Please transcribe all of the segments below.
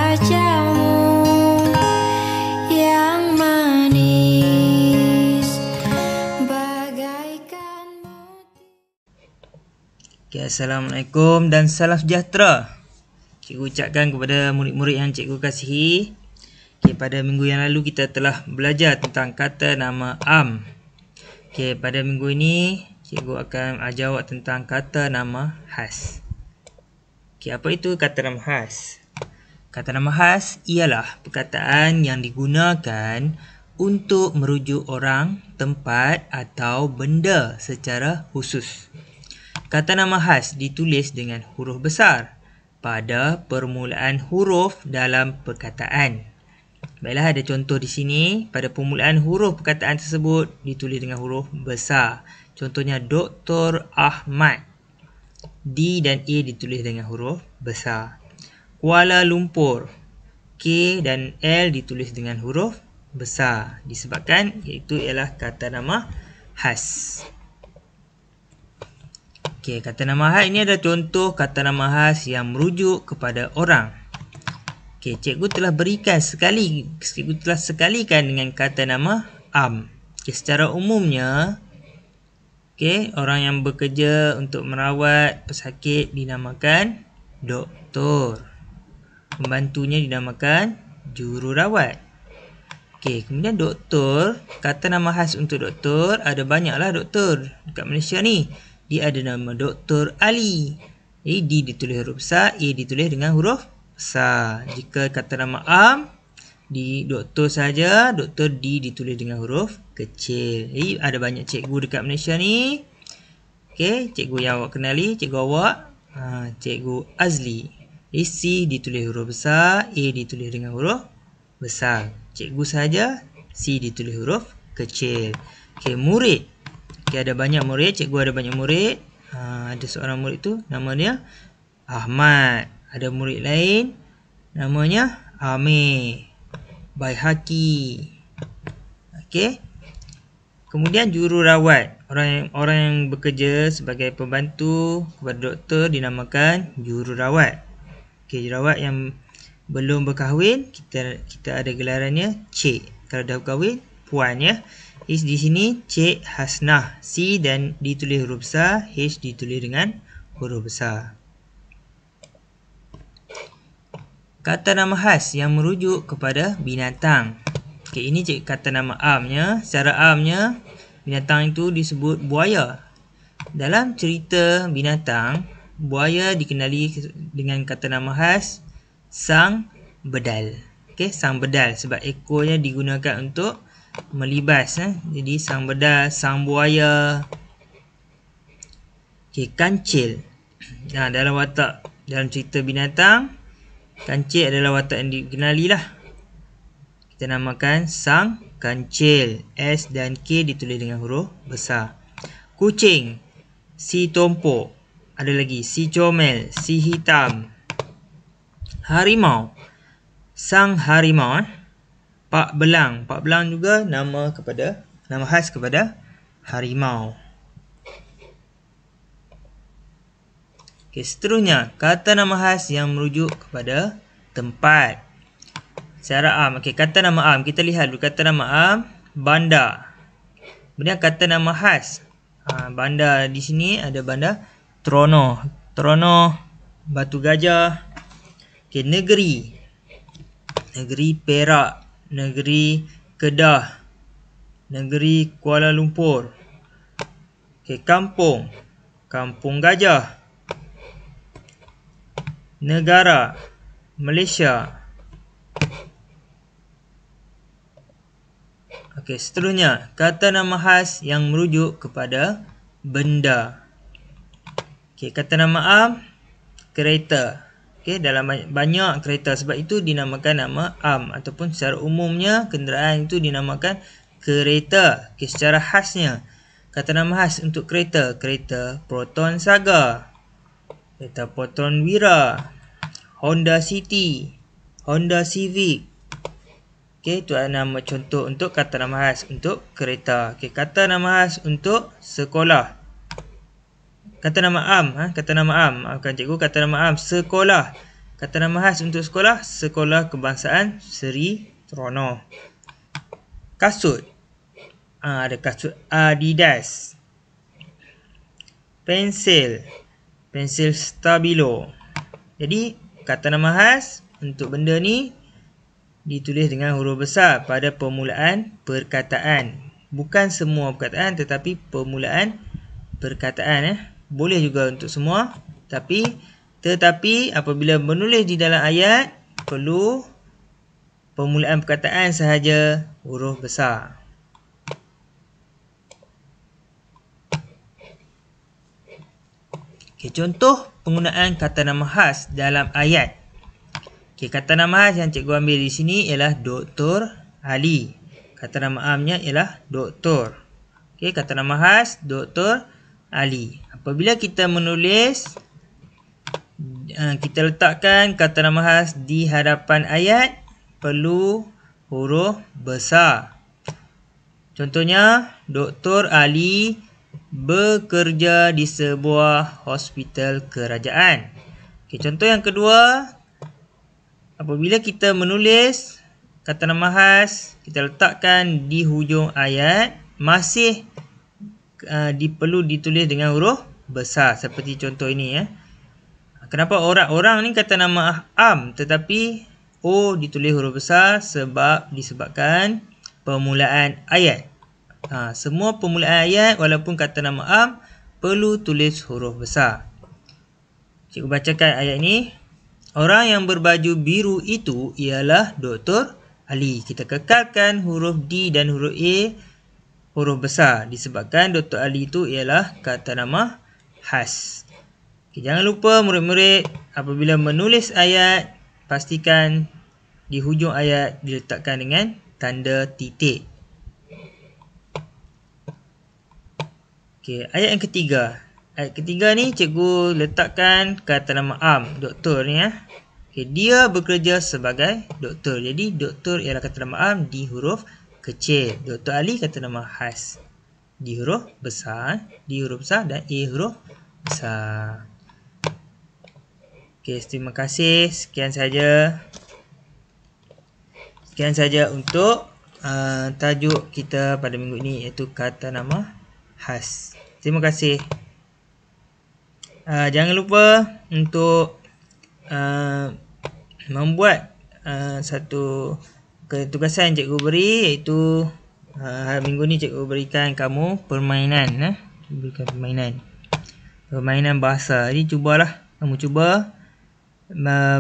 wajahmu yang manis bagaikan motif. Assalamualaikum dan salam sejahtera. Cikgu ucapkan kepada murid-murid yang cikgu kasihi. Pada minggu yang lalu kita telah belajar tentang kata nama am. Pada minggu ini cikgu akan ajar awak tentang kata nama khas. Apa itu kata nama khas? Kata nama khas ialah perkataan yang digunakan untuk merujuk orang, tempat atau benda secara khusus. Kata nama khas ditulis dengan huruf besar pada permulaan huruf dalam perkataan. Baiklah, ada contoh di sini. Pada permulaan huruf perkataan tersebut ditulis dengan huruf besar. Contohnya Dr. Ahmad. D dan A ditulis dengan huruf besar. Kuala Lumpur. K dan L ditulis dengan huruf besar. Disebabkan iaitu ialah kata nama khas. Kata nama khas ini adalah contoh kata nama khas yang merujuk kepada orang. Cikgu telah sekalikan dengan kata nama am. Secara umumnya, orang yang bekerja untuk merawat pesakit dinamakan doktor. Pembantunya dinamakan jururawat. Kemudian doktor, kata nama khas untuk doktor, ada banyaklah doktor dekat Malaysia ni. Dia ada nama Dr. Ali. D ditulis huruf besar, A ditulis dengan huruf besar. Jika kata nama am, di doktor saja, Dr. D ditulis dengan huruf kecil. Ada banyak cikgu dekat Malaysia ni. Cikgu yang awak kenali, cikgu awak, Cikgu Azli. C ditulis huruf besar, A ditulis dengan huruf besar. Cikgu saja, C ditulis huruf kecil. Murid. Ada banyak murid, cikgu ada banyak murid. Ada seorang murid tu namanya Ahmad. Ada murid lain namanya Amir, Baihaqi. Kemudian jururawat. Orang yang bekerja sebagai pembantu kepada doktor dinamakan jururawat. Jururawat yang belum berkahwin, kita ada gelarannya Cik. Kalau dah berkahwin, Puan ya. Di sini Cik Hasnah. C dan ditulis huruf besar, H ditulis dengan huruf besar. Kata nama khas yang merujuk kepada binatang. Ini kata nama amnya. Secara amnya, binatang itu disebut buaya. Dalam cerita binatang, buaya dikenali dengan kata nama khas sang bedal. Sang bedal sebab ekornya digunakan untuk melibas. Jadi sang bedal, sang buaya. Kancil. Dalam cerita binatang, kancil adalah watak yang dikenali lah. Kita namakan sang kancil. S dan K ditulis dengan huruf besar. Kucing. Si tompok. Ada lagi si comel, si hitam. Harimau. Sang harimau. Pak belang. Pak belang juga nama khas kepada harimau. Seterusnya, kata nama khas yang merujuk kepada tempat. Secara am. Kata nama am. Kita lihat dulu kata nama am. Bandar. Kemudian kata nama khas. Bandar di sini ada bandar Teronoh. Teronoh, Batu Gajah. Negeri. Negeri Perak. Negeri Kedah. Negeri Kuala Lumpur. Kampung. Kampung Gajah. Negara Malaysia. Seterusnya, kata nama khas yang merujuk kepada benda. Kata nama am, kereta. Dalam banyak kereta, sebab itu dinamakan nama am, ataupun secara umumnya kenderaan itu dinamakan kereta. Secara khasnya, kata nama khas untuk kereta, kereta Proton Saga, kereta Proton Wira, Honda City, Honda Civic. Itu adalah nama contoh untuk kata nama khas untuk kereta. Kata nama khas untuk sekolah. Kata nama am, maafkan cikgu, kata nama am sekolah. Kata nama khas untuk sekolah, Sekolah Kebangsaan Seri Terengganu. Kasut, ada kasut Adidas. Pensil, pensil Stabilo. Jadi kata nama khas untuk benda ni ditulis dengan huruf besar pada permulaan perkataan. Bukan semua perkataan, tetapi permulaan perkataan. Boleh juga untuk semua, tetapi apabila menulis di dalam ayat, perlu permulaan perkataan sahaja huruf besar. Okay, contoh penggunaan kata nama khas dalam ayat. Okay, kata nama khas yang cikgu ambil di sini ialah Dr. Ali. Kata nama amnya ialah Doktor. Okay, kata nama khas Dr. Ali. Apabila kita menulis, kita letakkan kata nama khas di hadapan ayat, perlu huruf besar. Contohnya, Dr. Ali bekerja di sebuah hospital kerajaan. Okay, contoh yang kedua, apabila kita menulis kata nama khas, kita letakkan di hujung ayat, masih perlu ditulis dengan huruf besar seperti contoh ini. Kenapa orang ni kata nama am tetapi O ditulis huruf besar? Disebabkan permulaan ayat. Semua permulaan ayat walaupun kata nama am perlu tulis huruf besar. Cikgu bacakan ayat ni. Orang yang berbaju biru itu ialah Dr. Ali. Kita kekalkan huruf D dan huruf A huruf besar disebabkan Dr. Ali itu ialah kata nama khas. Okay, jangan lupa murid-murid apabila menulis ayat, pastikan di hujung ayat diletakkan dengan tanda titik. Okay, ayat yang ketiga. Ayat ketiga ni cikgu letakkan kata nama am, doktor ni. Okay, dia bekerja sebagai doktor. Jadi doktor ialah kata nama am di huruf kecil. Dr. Ali kata nama khas di huruf besar. D huruf besar dan A huruf besar. Okay, terima kasih. Sekian saja untuk tajuk kita pada minggu ini, iaitu kata nama khas. Terima kasih. Jangan lupa untuk membuat satu ketugasan yang cikgu beri, iaitu minggu ni cikgu berikan kamu permainan. Permainan bahasa. Jadi kamu cuba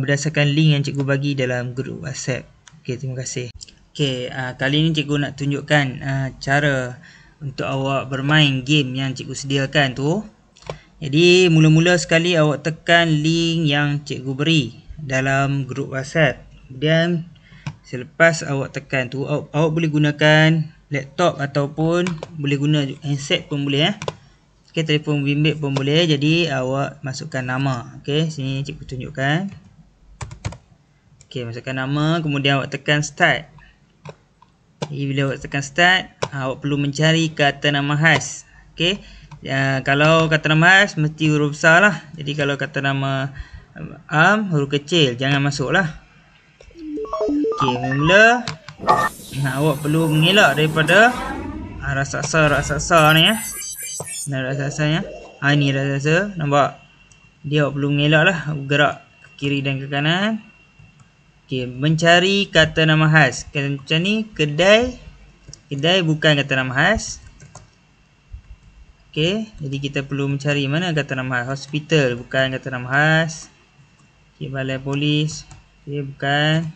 berdasarkan link yang cikgu bagi dalam grup WhatsApp. Okey, terima kasih. Okey, kali ni cikgu nak tunjukkan cara untuk awak bermain game yang cikgu sediakan tu. Jadi mula-mula sekali awak tekan link yang cikgu beri dalam grup WhatsApp. Kemudian selepas awak tekan tu, awak boleh gunakan laptop ataupun boleh guna handset pun boleh. Okey, telefon bimbit pun boleh. Jadi awak masukkan nama. Okey, sini cikgu tunjukkan. Okey, masukkan nama, kemudian awak tekan start. Jadi bila awak tekan start, awak perlu mencari kata nama khas. Okey. Kalau kata nama khas mesti huruf besar lah. Jadi kalau kata nama am huruf kecil, jangan masuk lah. Okey, mula awak perlu mengelak daripada raksasa ni ya. Nah, raksasanya. Ini raksasa, nampak? Dia awak perlu mengelak lah, gerak ke kiri dan ke kanan. Okey, mencari kata nama khas. Macam ni, kedai bukan kata nama khas. Okey, jadi kita perlu mencari mana kata nama khas. Hospital bukan kata nama khas. Okey, balai polis. Okey, bukan.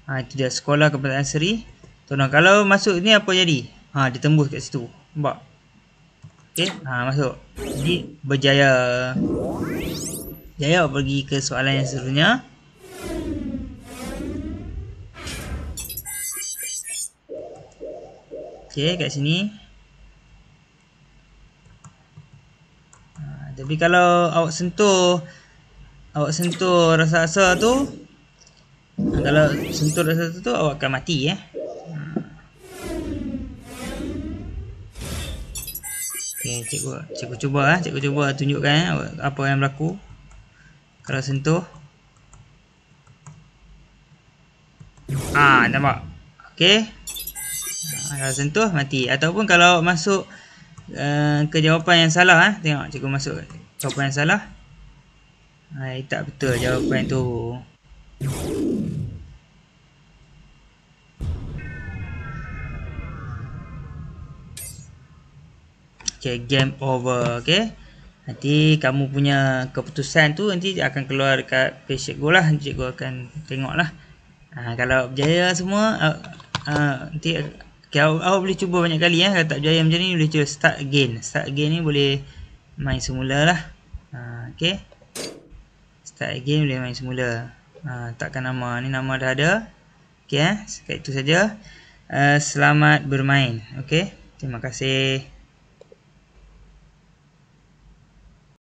Itu dia, Sekolah Kebangsaan Seri Terengganu. Kalau masuk ni apa jadi? Dia tembus kat situ. Nampak? Okey, masuk. Jadi berjaya. Jaya awak pergi ke soalan yang seterusnya. Okey, kat sini. Tapi kalau awak sentuh raksasa tu, kalau sentuh raksasa tu awak akan mati ya. Okey, cikgu cuba tunjukkan apa yang berlaku kalau sentuh. Nampak? Okey. Kalau sentuh mati. Ataupun kalau masuk ke jawapan yang salah, tengok cikgu masuk jawapan yang salah. Tak betul jawapan tu. Okay, game over. Okay, nanti kamu punya keputusan tu nanti akan keluar dekat page cikgu lah. Cikgu akan tengok lah. Kalau berjaya semua, nanti awak boleh cuba banyak kali. Kalau tak berjaya macam ni, boleh cuba start again. Start again ni boleh main semula lah. Okay, start again boleh main semula. Takkan nama. Ni nama dah ada. Okay, sekat itu saja. Selamat bermain. Okay, terima kasih.